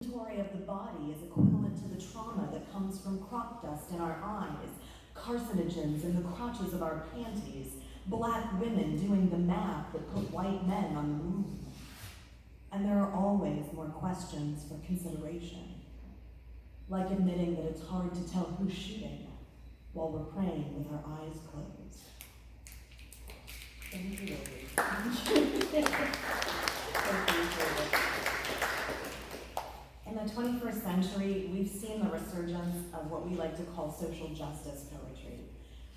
Inventory of the body is equivalent to the trauma that comes from crop dust in our eyes, carcinogens in the crotches of our panties, black women doing the math that put white men on the moon. And there are always more questions for consideration, like admitting that it's hard to tell who's shooting while we're praying with our eyes closed. Thank you, ladies. In the 21st century, we've seen the resurgence of what we like to call social justice poetry.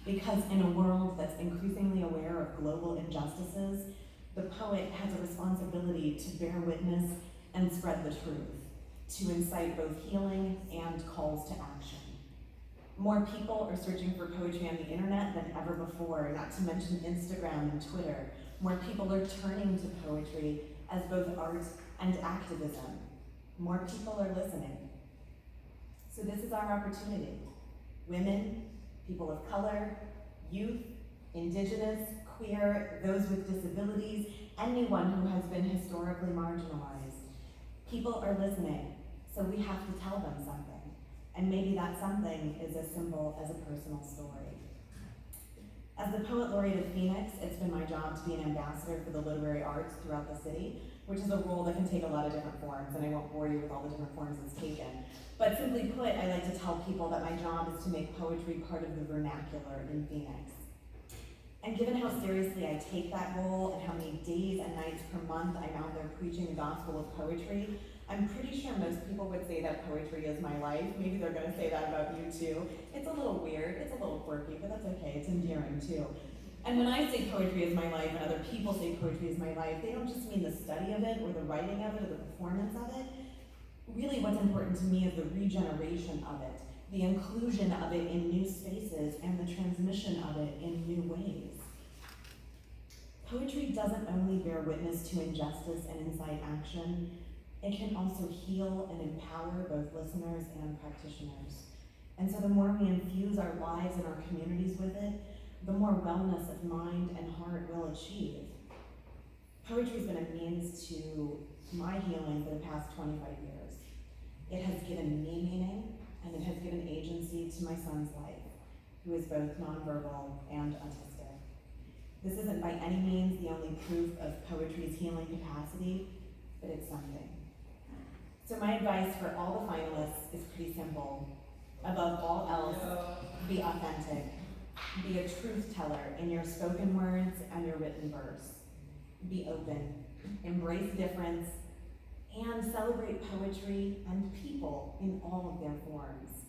Because in a world that's increasingly aware of global injustices, the poet has a responsibility to bear witness and spread the truth, to incite both healing and calls to action. More people are searching for poetry on the internet than ever before, not to mention Instagram and Twitter. More people are turning to poetry as both art and activism. More people are listening. So this is our opportunity. Women, people of color, youth, indigenous, queer, those with disabilities, anyone who has been historically marginalized. People are listening, so we have to tell them something. And maybe that something is as simple as a personal story. As the Poet Laureate of Phoenix, it's been my job to be an ambassador for the literary arts throughout the city, which is a role that can take a lot of different forms, and I won't bore you with all the different forms it's taken. But simply put, I like to tell people that my job is to make poetry part of the vernacular in Phoenix. And given how seriously I take that role and how many days and nights per month I'm out there preaching the gospel of poetry, I'm pretty sure most people would say that poetry is my life. Maybe they're gonna say that about you too. It's a little weird, it's a little quirky, but that's okay, it's endearing too. And when I say poetry is my life and other people say poetry is my life, they don't just mean the study of it or the writing of it or the performance of it. Really what's important to me is the regeneration of it, the inclusion of it in new spaces, and the transmission of it in new ways. Poetry doesn't only bear witness to injustice and incite action, it can also heal and empower both listeners and practitioners. And so the more we infuse our lives and our communities with it, the more wellness of mind and heart we'll achieve. Poetry's been a means to my healing for the past 25 years. It has given me meaning, and it has given agency to my son's life, who is both nonverbal and autistic. This isn't by any means the only proof of poetry's healing capacity, but it's something. So my advice for all the finalists is pretty simple. Above all else, be authentic. Be a truth teller in your spoken words and your written verse. Be open, embrace difference, and celebrate poetry and people in all of their forms.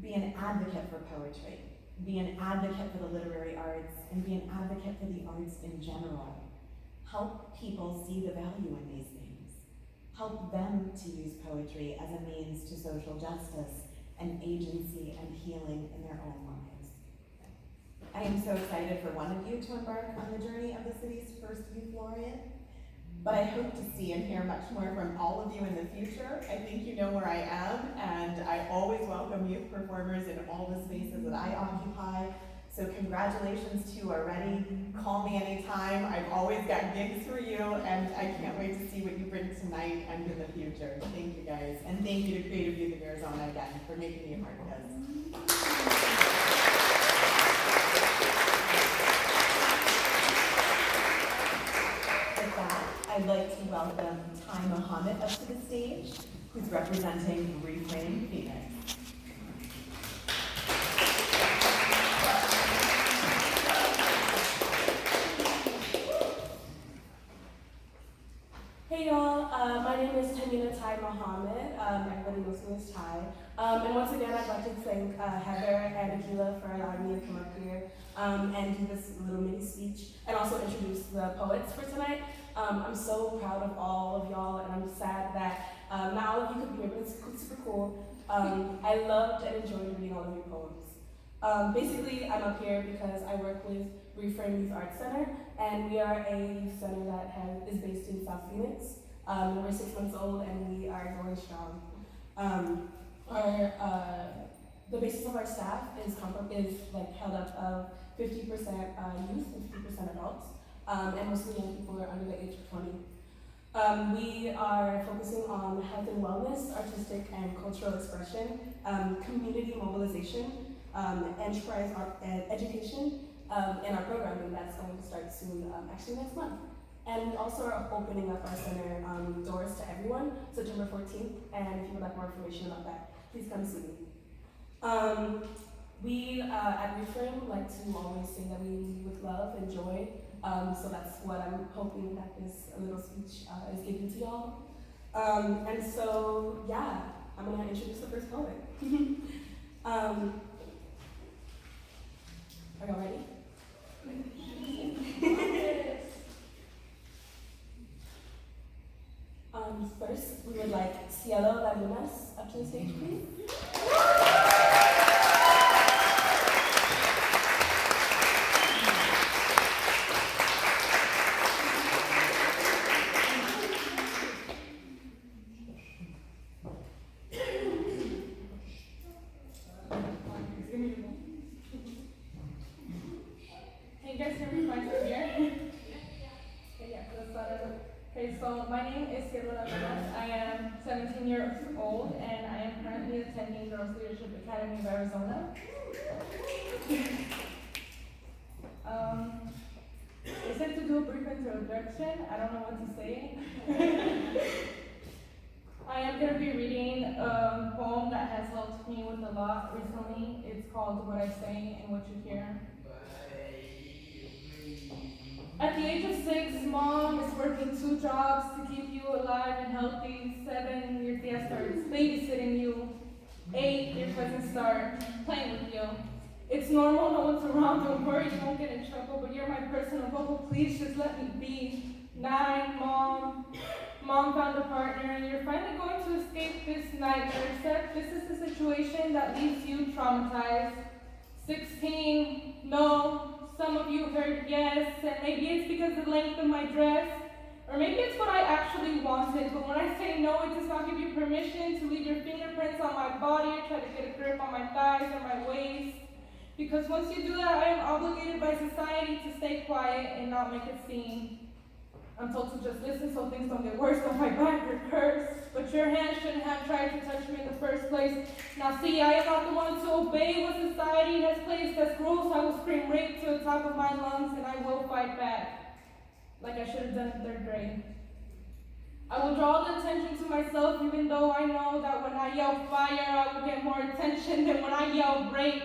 Be an advocate for poetry. Be an advocate for the literary arts, and be an advocate for the arts in general. Help people see the value in these things. Help them to use poetry as a means to social justice and agency and healing in their own lives. I am so excited for one of you to embark on the journey of the city's first youth laureate, but I hope to see and hear much more from all of you in the future. I think you know where I am, and I always welcome youth performers in all the spaces that I occupy. So congratulations to you already. Call me anytime. I've always got gigs for you, and I can't wait to see what you bring tonight and in the future. Thank you guys, and thank you to Creative Youth of Arizona again for making me a part of this. I'd like to welcome Ty Muhammad up to the stage, who's representing Reframe Phoenix. Hey y'all, my name is Ty Muhammad. Everybody knows me as Ty. And once again, I'd like to thank Heather and Akila for allowing me to come up here and do this little mini speech and also introduce the poets for tonight. I'm so proud of all of y'all, and I'm sad that not all of you could be here, but it's super cool. I loved and enjoyed reading all of your poems. Basically, I'm up here because I work with Reframe Youth Arts Center, and we are a youth center that is based in South Phoenix. We're 6 months old, and we are going strong. The basis of our staff is like held up of 50% youth and 50% adults, and mostly young people are under the age of 20. We are focusing on health and wellness, artistic and cultural expression, community mobilization, enterprise education, and our programming that's going to start soon, actually next month. And we also are opening up our center doors to everyone, September 14th, and if you would like more information about that, please come see me. We at Reframe like to always say that we lead with love and joy, so that's what I'm hoping that this little speech is giving to y'all. And so, yeah, I'm gonna introduce the first poet. Are y'all ready? First, we would like Cielo Lagunas up to the stage, please. Can you guys hear me fine from here? Okay, yeah, that's better. Okay, so my name is Cielo Lagunas. I am 17 years old and I am currently attending Girls Leadership Academy of Arizona. They said to do a brief introduction. I don't know what to say. I am going to be reading a poem that has helped me with a lot recently. It's called What I Say and What You Hear. At the age of 6, mom is working 2 jobs to keep you alive and healthy. 7, your dad starts babysitting you. 8, your cousins start playing with you. It's normal, no one's around, don't worry, you won't get in trouble, but you're my personal bubble, please just let me be. 9, mom found a partner and you're finally going to escape this nightmare, except this is the situation that leaves you traumatized. 16, no. Some of you heard yes, and maybe it's because of the length of my dress, or maybe it's what I actually wanted, but when I say no, it does not give you permission to leave your fingerprints on my body or try to get a grip on my thighs or my waist, because once you do that, I am obligated by society to stay quiet and not make a scene. I'm told to just listen so things don't get worse, don't fight back or curse, but your hand shouldn't have tried to touch me in the first place. Now see, I am not the one to obey what society has placed as rules. I will scream rape to the top of my lungs and I will fight back, like I should have done in 3rd grade. I will draw the attention to myself even though I know that when I yell fire, I will get more attention than when I yell rape.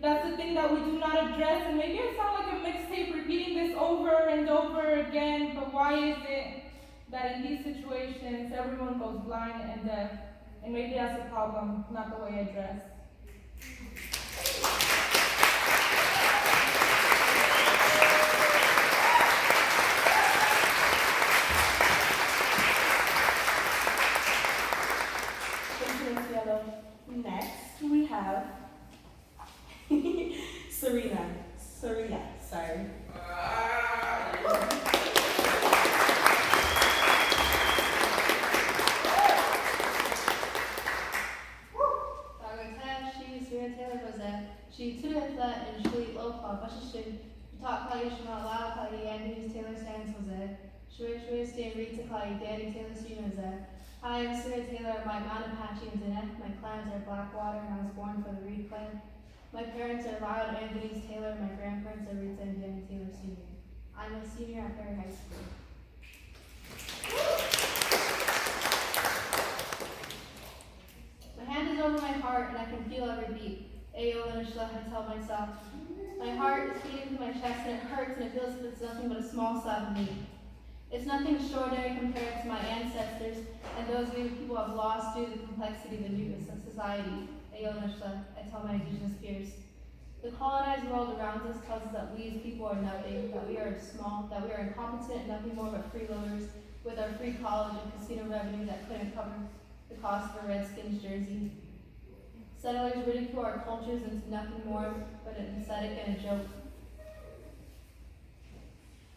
That's the thing that we do not address, and maybe I sound like a mixtape repeating this over and over again, but why is it that in these situations everyone goes blind and deaf? And maybe that's the problem, not the way I dress. Thank you, Cielo. Next, we have Serena, sorry. She tudde and she lopa, but she should talk Kali Shema Lao Kali and who's Taylor Stands was it. Shwe stay read to Kali Daddy Taylor Stevens there. I am Sarah Taylor, my Mount Apache and Dinek, my clans are Blackwater and I was born for the Reed clan. My parents are Lyle and Denise Taylor, my grandparents are Rita and Danny Taylor Sr. I'm a senior at Perry High School. My hand is over my heart and I can feel every beat. Ayo Lanishla, I tell myself. My heart is beating through my chest and it hurts and it feels as if it's nothing but a small slab of meat. It's nothing extraordinary compared to my ancestors and those many people have lost due to the complexity of the newness of society. Ayo Lanishla, I tell my indigenous peers. The colonized world around us tells us that we as people are nothing, that we are small, that we are incompetent and nothing more but freeloaders with our free college and casino revenue that couldn't cover the cost of a Redskins jersey. Settlers ridicule our cultures into nothing more but an aesthetic and a joke.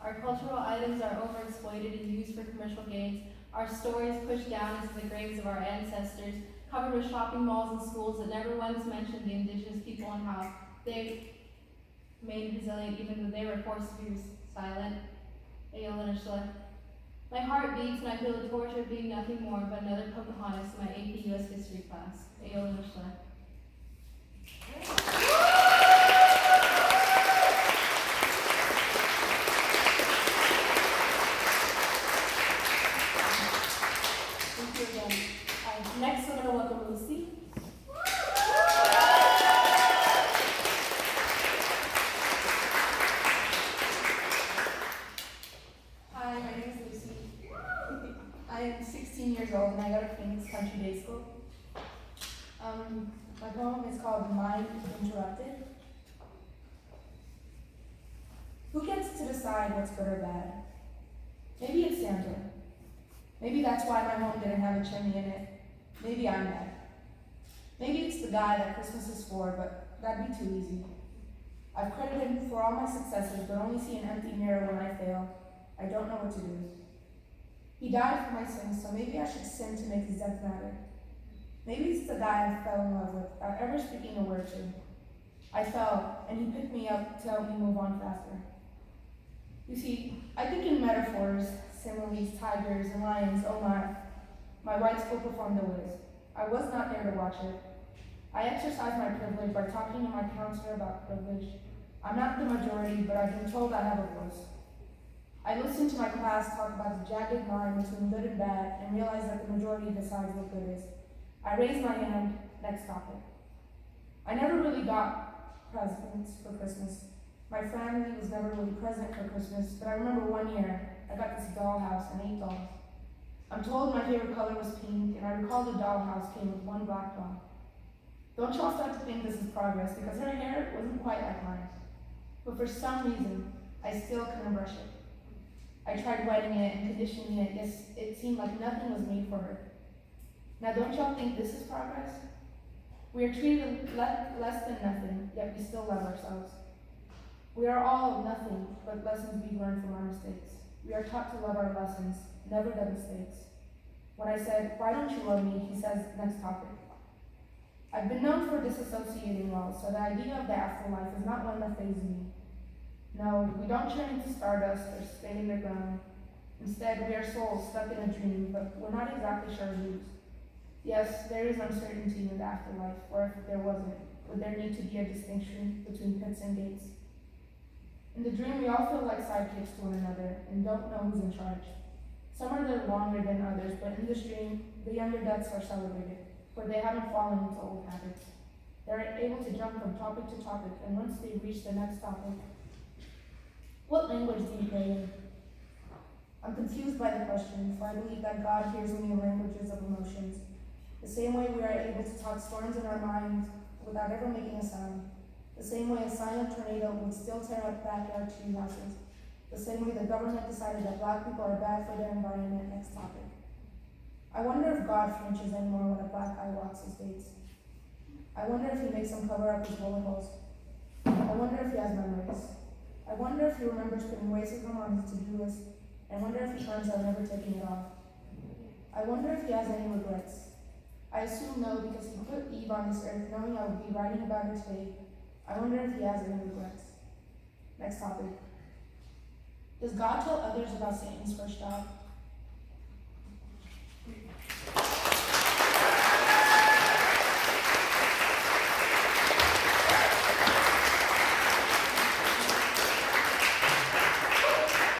Our cultural items are overexploited and used for commercial gains. Our stories pushed down into the graves of our ancestors, covered with shopping malls and schools that never once mentioned the indigenous people and how they remained resilient even though they were forced to be silent. Ayo Lanishla. My heart beats and I feel the torture of being nothing more but another Pocahontas in my AP US History class. Ayola Nishla. Thank you again. Next, we're going to welcome Lucy. Hi, my name is Lucy. I am 16 years old and I go to Phoenix Country Day School. My poem is called Mind Interrupted. Who gets to decide what's good or bad? Maybe it's Santa. Maybe that's why my home didn't have a chimney in it. Maybe I'm bad. Maybe it's the guy that Christmas is for, but that'd be too easy. I've credited him for all my successes, but only see an empty mirror when I fail. I don't know what to do. He died for my sins, so maybe I should sin to make his death matter. Maybe it's the guy I fell in love with, without ever speaking a word to. I fell, and he picked me up to help me move on faster. You see, I think in metaphors, similes, tigers, and lions, oh my. My white school performed the whiz. I was not there to watch it. I exercised my privilege by talking to my counselor about privilege. I'm not the majority, but I've been told I have a voice. I listened to my class talk about the jagged line between good and bad and realized that the majority decides what good is. I raised my hand, next topic. I never really got presents for Christmas. My family was never really present for Christmas, but I remember one year I got this dollhouse and 8 dolls. I'm told my favorite color was pink, and I recall the dollhouse came with 1 black doll. Don't y'all start to think this is progress, because her hair wasn't quite like mine. But for some reason, I still couldn't brush it. I tried wetting it and conditioning it, yes, it seemed like nothing was made for her. Now don't y'all think this is progress? We are treated less than nothing, yet we still love ourselves. We are all nothing but lessons we learn from our mistakes. We are taught to love our lessons, never the mistakes. When I said, why don't you love me, he says, next topic. I've been known for disassociating well, so the idea of the afterlife is not one that fazes me. No, we don't turn into stardust or stay in the ground. Instead, we are souls stuck in a dream, but we're not exactly sure whose. Yes, there is uncertainty in the afterlife, or if there wasn't, would there need to be a distinction between pits and gates? In the dream, we all feel like sidekicks to one another and don't know who's in charge. Some are there longer than others, but in this dream, the younger deaths are celebrated, for they haven't fallen into old habits. They're able to jump from topic to topic, and once they reach the next topic, what language do you pray in? I'm confused by the question, for I believe that God hears me in languages of emotions. The same way we are able to talk storms in our minds without ever making a sound. The same way a silent tornado would still tear up backyard tree houses. The same way the government decided that black people are bad for their environment. Next topic. I wonder if God flinches anymore when a black guy walks his dates. I wonder if he makes them cover up his bullet holes. I wonder if he has memories. I wonder if he remembers putting racism on his to-do list. I wonder if he plans on never taking it off. I wonder if he has any regrets. I assume no, because he put Eve on this earth knowing I would be writing about her today. I wonder if he has any regrets. Next topic. Does God tell others about Satan's first job?